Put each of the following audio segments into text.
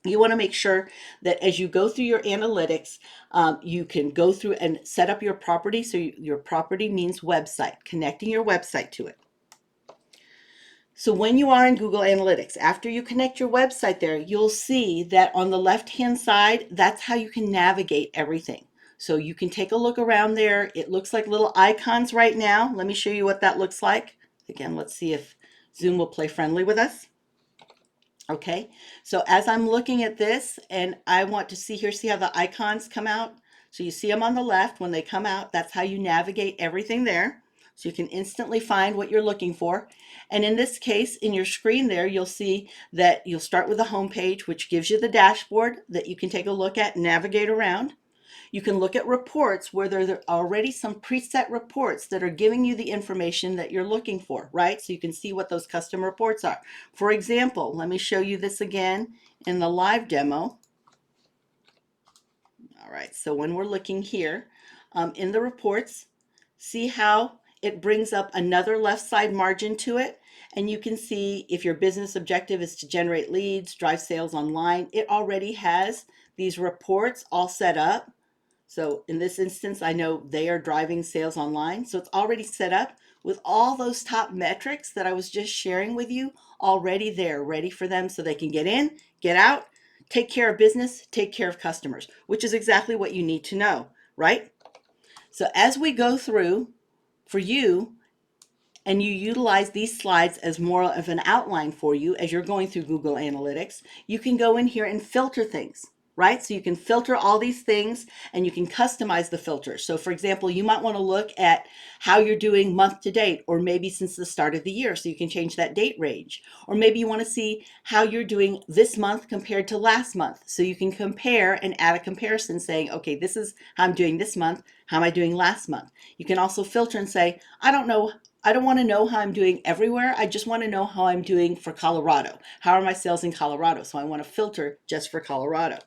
You want to make sure that as you go through your analytics, you can go through and set up your property. So your property means website, connecting your website to it. So when you are in Google Analytics, after you connect your website there, you'll see that on the left-hand side, that's how you can navigate everything. So you can take a look around there. It looks like little icons right now. Let me show you what that looks like. Again, let's see if Zoom will play friendly with us. Okay, so as I'm looking at this and I want to see here, see how the icons come out? So you see them on the left when they come out. That's how you navigate everything there. So you can instantly find what you're looking for. And in this case, in your screen there, you'll see that you'll start with the home page, which gives you the dashboard that you can take a look at and navigate around. You can look at reports where there are already some preset reports that are giving you the information that you're looking for, right? So you can see what those custom reports are. For example, let me show you this again in the live demo. All right, so when we're looking here in the reports, see how it brings up another left side margin to it. And you can see if your business objective is to generate leads, drive sales online, it already has these reports all set up. So in this instance, I know they are driving sales online. So it's already set up with all those top metrics that I was just sharing with you already there, ready for them so they can get in, get out, take care of business, take care of customers, which is exactly what you need to know, right? So as we go through for you, and you utilize these slides as more of an outline for you as you're going through Google Analytics, you can go in here and filter things, right? So you can filter all these things and you can customize the filters. So for example, you might want to look at how you're doing month to date, or maybe since the start of the year. So you can change that date range. Or maybe you want to see how you're doing this month compared to last month. So you can compare and add a comparison saying, okay, this is how I'm doing this month. How am I doing last month? You can also filter and say, I don't want to know how I'm doing everywhere. I just want to know how I'm doing for Colorado. How are my sales in Colorado? So I want to filter just for Colorado.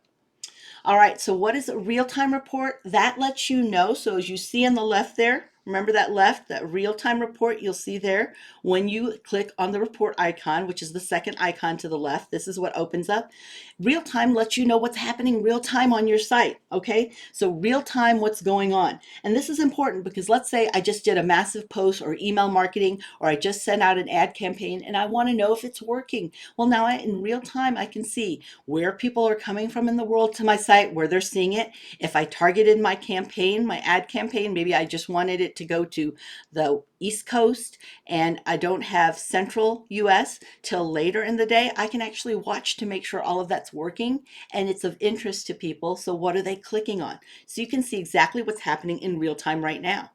All right, so what is a real-time report? That lets you know. So as you see on the left there, remember that left, that real-time report you'll see there when you click on the report icon, which is the second icon to the left. This is what opens up. Real-time lets you know what's happening real-time on your site, okay? So real-time, what's going on. And this is important because let's say I just did a massive post or email marketing, or I just sent out an ad campaign and I want to know if it's working. Well, now in real time, I can see where people are coming from in the world to my site, where they're seeing it. If I targeted my campaign, my ad campaign, maybe I just wanted it to go to the East Coast and I don't have Central US till later in the day, I can actually watch to make sure all of that's working and it's of interest to people. So what are they clicking on? So you can see exactly what's happening in real time right now.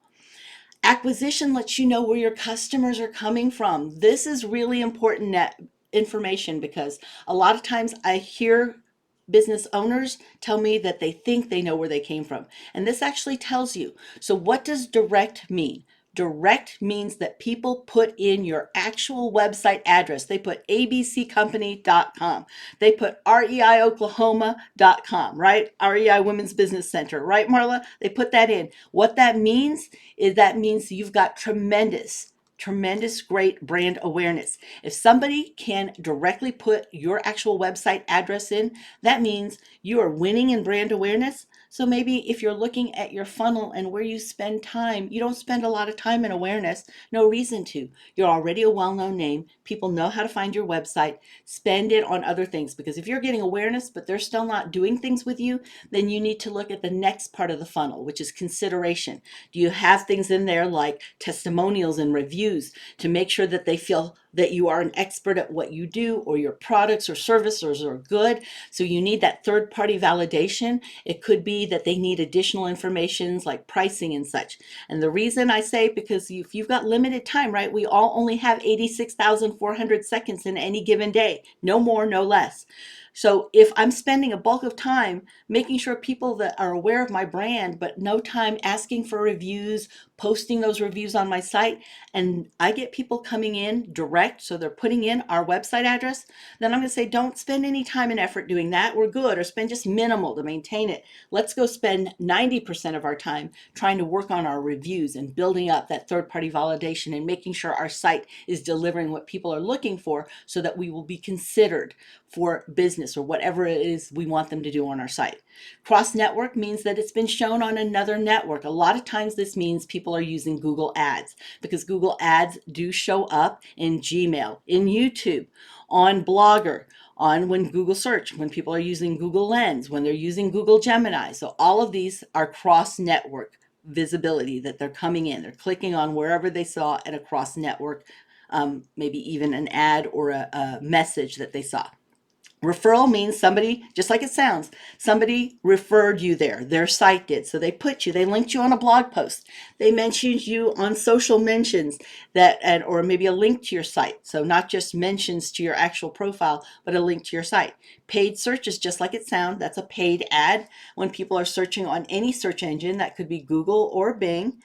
Acquisition lets you know where your customers are coming from. This is really important information because a lot of times I hear business owners tell me that they think they know where they came from. And this actually tells you. So what does direct mean? Direct means that people put in your actual website address. They put abccompany.com. They put reioklahoma.com, right? REI Women's Business Center, right, Marla? They put that in. What that means is that means you've got tremendous great brand awareness. If somebody can directly put your actual website address in, that means you are winning in brand awareness. So maybe if you're looking at your funnel and where you spend time, you don't spend a lot of time in awareness, no reason to. You're already a well-known name. People know how to find your website. Spend it on other things, because if you're getting awareness but they're still not doing things with you, then you need to look at the next part of the funnel, which is consideration. Do you have things in there like testimonials and reviews to make sure that they feel that you are an expert at what you do, or your products or services are good? So you need that third-party validation. It could be that they need additional information like pricing and such. And the reason I say, because if you've got limited time, right? We all only have 86,400 seconds in any given day. No more, no less. So if I'm spending a bulk of time making sure people that are aware of my brand, but no time asking for reviews, posting those reviews on my site, and I get people coming in direct, so they're putting in our website address, then I'm going to say, don't spend any time and effort doing that. We're good. Or spend just minimal to maintain it. Let's go spend 90% of our time trying to work on our reviews and building up that third-party validation and making sure our site is delivering what people are looking for, so that we will be considered for business or whatever it is we want them to do on our site. Cross-network means that it's been shown on another network. A lot of times this means people are using Google Ads, because Google Ads do show up in Gmail, in YouTube, on Blogger, on when Google search, when people are using Google Lens, when they're using Google Gemini. So all of these are cross-network visibility, that they're coming in, they're clicking on wherever they saw at a cross-network, maybe even an ad or a message that they saw. Referral means somebody, just like it sounds, somebody referred you there. Their site did. So they linked you on a blog post. They mentioned you on social mentions or maybe a link to your site. So not just mentions to your actual profile, but a link to your site. Paid search is just like it sounds. That's a paid ad. When people are searching on any search engine, that could be Google or Bing,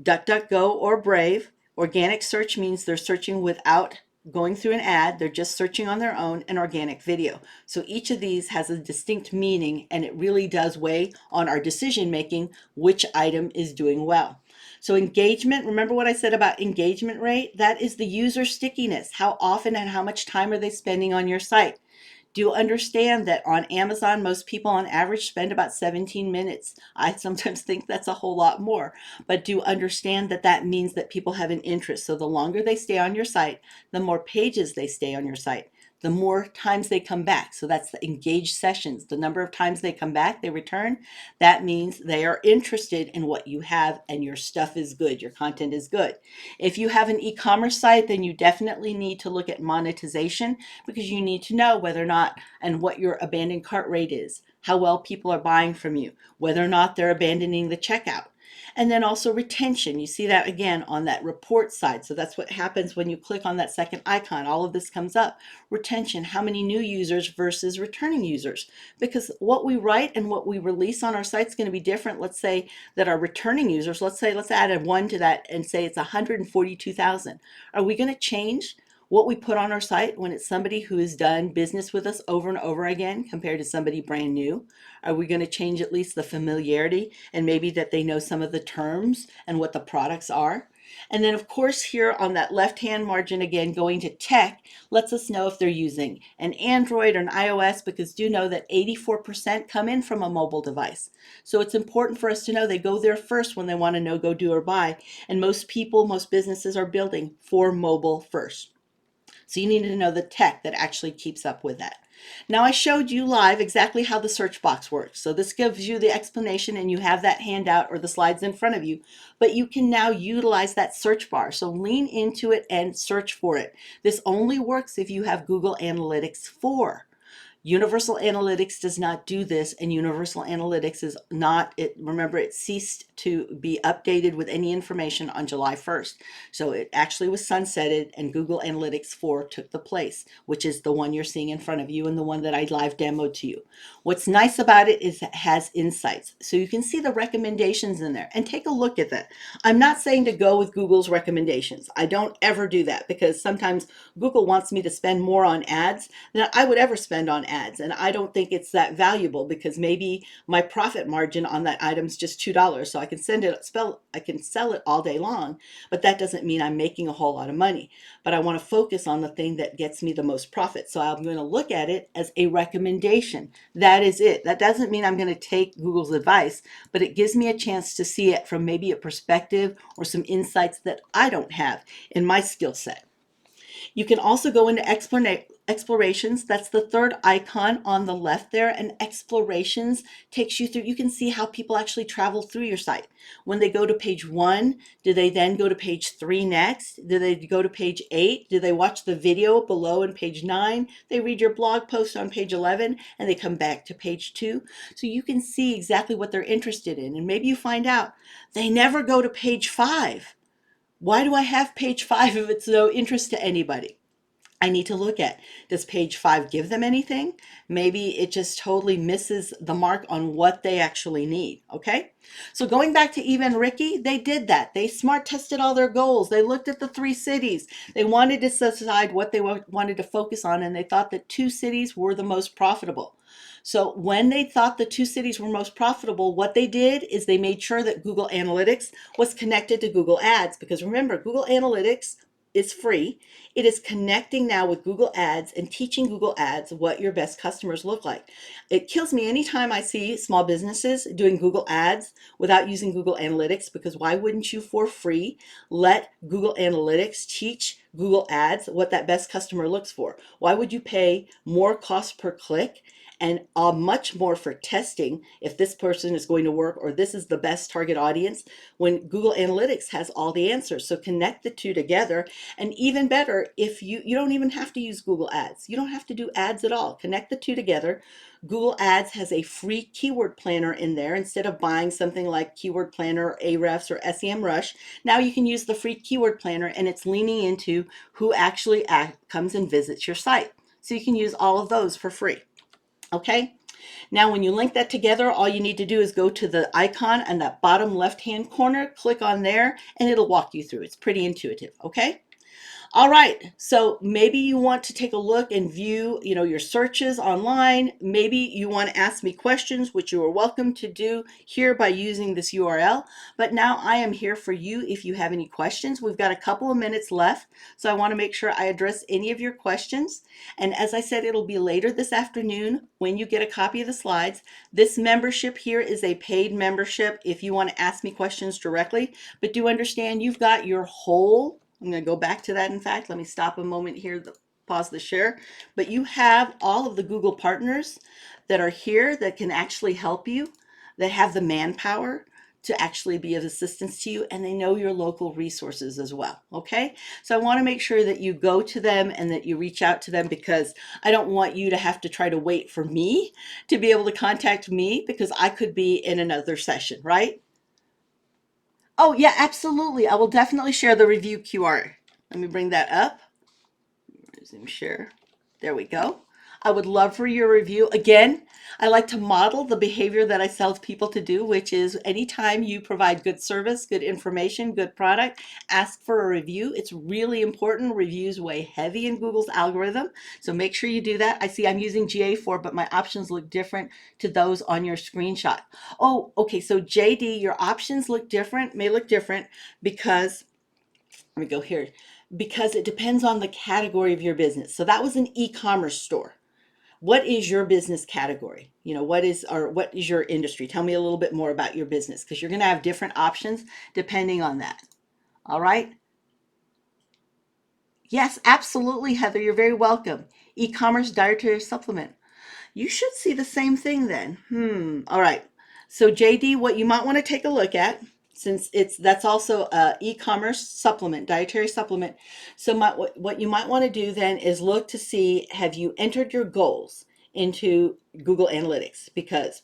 DuckDuckGo or Brave. Organic search means they're searching without going through an ad, they're just searching on their own. And organic video. So each of these has a distinct meaning, and it really does weigh on our decision making which item is doing well. So engagement, remember what I said about engagement rate? That is the user stickiness. How often and how much time are they spending on your site? Do understand that on Amazon, most people on average spend about 17 minutes. I sometimes think that's a whole lot more, but do understand that that means that people have an interest. So the longer they stay on your site, the more pages they stay on your site, the more times they come back. So that's the engaged sessions. The number of times they come back, they return, that means they are interested in what you have and your stuff is good, your content is good. If you have an e-commerce site, then you definitely need to look at monetization, because you need to know whether or not and what your abandoned cart rate is, how well people are buying from you, whether or not they're abandoning the checkout. And then also retention. You see that again on that report side. So that's what happens when you click on that second icon. All of this comes up. Retention, how many new users versus returning users? Because what we write and what we release on our site is going to be different. Let's say that our returning users, let's add a 1 to that and say it's 142,000. Are we going to change what we put on our site when it's somebody who has done business with us over and over again compared to somebody brand new? Are we going to change at least the familiarity and maybe that they know some of the terms and what the products are? And then of course here on that left-hand margin, again, going to tech, lets us know if they're using an Android or an iOS, because do know that 84% come in from a mobile device. So it's important for us to know they go there first when they want to know, go, do, or buy. And most people, most businesses are building for mobile first. So you need to know the tech that actually keeps up with that. Now I showed you live exactly how the search box works. So this gives you the explanation, and you have that handout or the slides in front of you, but you can now utilize that search bar. So lean into it and search for it. This only works if you have Google Analytics 4. Universal Analytics does not do this, and Universal Analytics is not, remember, it ceased to be updated with any information on July 1st. So it actually was sunsetted, and Google Analytics 4 took the place, which is the one you're seeing in front of you and the one that I live demoed to you. What's nice about it is it has insights. So you can see the recommendations in there and take a look at that. I'm not saying to go with Google's recommendations. I don't ever do that, because sometimes Google wants me to spend more on ads than I would ever spend on ads. And I don't think it's that valuable, because maybe my profit margin on that item is just $2. So I can sell it all day long, but that doesn't mean I'm making a whole lot of money. But I want to focus on the thing that gets me the most profit. So I'm going to look at it as a recommendation. That is it. That doesn't mean I'm going to take Google's advice, but it gives me a chance to see it from maybe a perspective or some insights that I don't have in my skill set. You can also go into explorations. That's the third icon on the left there. And explorations takes you through, you can see how people actually travel through your site. When they go to page 1, do they then go to page 3 next? Do they go to page 8? Do they watch the video below in page 9? They read your blog post on page 11 and they come back to page 2. So you can see exactly what they're interested in. And maybe you find out they never go to page 5. Why do I have page 5 if it's no interest to anybody? I need to look at. Does page 5 give them anything? Maybe it just totally misses the mark on what they actually need. Okay. So going back to Eva and Ricky, they did that. They smart tested all their goals. They looked at the 3 cities. They wanted to decide what they wanted to focus on, and they thought that 2 cities were the most profitable. So when they thought the 2 cities were most profitable, what they did is they made sure that Google Analytics was connected to Google Ads, because remember, Google Analytics is free. It is connecting now with Google Ads and teaching Google Ads what your best customers look like. It kills me anytime I see small businesses doing Google Ads without using Google Analytics, because why wouldn't you for free let Google Analytics teach Google Ads what that best customer looks for? Why would you pay more cost per click and much more for testing if this person is going to work or this is the best target audience, when Google Analytics has all the answers? So connect the two together. And even better, if you don't even have to use Google Ads. You don't have to do ads at all. Connect the two together. Google Ads has a free keyword planner in there. Instead of buying something like Keyword Planner, Ahrefs, or SEMrush, now you can use the free keyword planner, and it's leaning into who actually comes and visits your site. So you can use all of those for free. Okay. Now, when you link that together, all you need to do is go to the icon in that bottom left-hand corner, click on there, and it'll walk you through. It's pretty intuitive. Okay. All right, so maybe you want to take a look and view, your searches online. Maybe you want to ask me questions, which you are welcome to do here by using this URL. But now I am here for you if you have any questions. We've got a couple of minutes left, so I want to make sure I address any of your questions. And as I said, it'll be later this afternoon when you get a copy of the slides. This membership here is a paid membership if you want to ask me questions directly. But do understand you've got your whole I'm going to go back to that. In fact, let me stop a moment here, pause the share. But you have all of the Google partners that are here that can actually help you, that have the manpower to actually be of assistance to you, and they know your local resources as well. Okay, so I want to make sure that you go to them and that you reach out to them, because I don't want you to have to try to wait for me to be able to contact me, because I could be in another session, right? Oh, yeah, absolutely. I will definitely share the review QR. Let me bring that up. Resume share. There we go. I would love for your review. Again, I like to model the behavior that I tell people to do, which is anytime you provide good service, good information, good product, ask for a review. It's really important. Reviews weigh heavy in Google's algorithm, so make sure you do that. I see I'm using GA4, but my options look different to those on your screenshot. Oh, okay, so JD, your options may look different because, let me go here, because it depends on the category of your business. So that was an e-commerce store. What is your business category? What is your industry? Tell me a little bit more about your business, because you're going to have different options depending on that. All right. Yes, absolutely, Heather. You're very welcome. E-commerce dietary supplement. You should see the same thing then. All right. So JD, what you might want to take a look at, since that's also a e-commerce supplement, dietary supplement. So what you might want to do then is look to see, have you entered your goals into Google Analytics? Because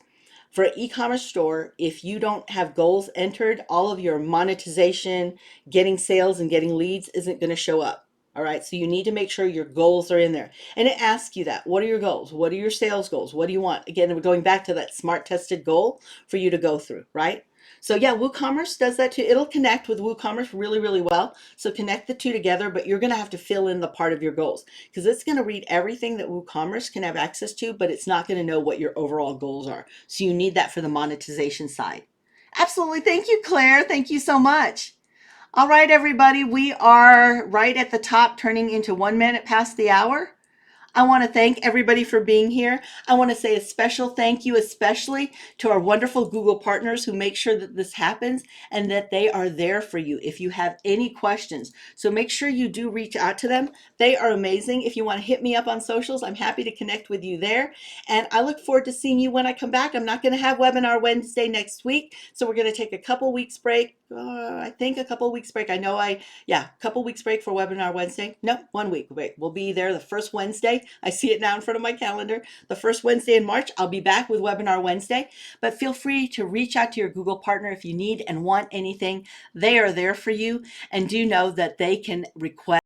for an e-commerce store, if you don't have goals entered, all of your monetization, getting sales and getting leads isn't going to show up. All right, so you need to make sure your goals are in there. And it asks you that. What are your goals? What are your sales goals? What do you want? Again, we're going back to that smart tested goal for you to go through, right? So yeah, WooCommerce does that too. It'll connect with WooCommerce really, really well. So connect the two together, but you're going to have to fill in the part of your goals, because it's going to read everything that WooCommerce can have access to, but it's not going to know what your overall goals are. So you need that for the monetization side. Absolutely. Thank you, Claire. Thank you so much. All right, everybody, we are right at the top, turning into 1 minute past the hour. I want to thank everybody for being here. I want to say a special thank you, especially to our wonderful Google partners who make sure that this happens and that they are there for you if you have any questions. So make sure you do reach out to them. They are amazing. If you want to hit me up on socials, I'm happy to connect with you there. And I look forward to seeing you when I come back. I'm not going to have Webinar Wednesday next week, so we're going to take a couple weeks break. I think a couple weeks break. A couple weeks break for Webinar Wednesday. No, 1 week break. We'll be there the first Wednesday. I see it now in front of my calendar. The first Wednesday in March, I'll be back with Webinar Wednesday. But feel free to reach out to your Google partner if you need and want anything. They are there for you. And do know that they can request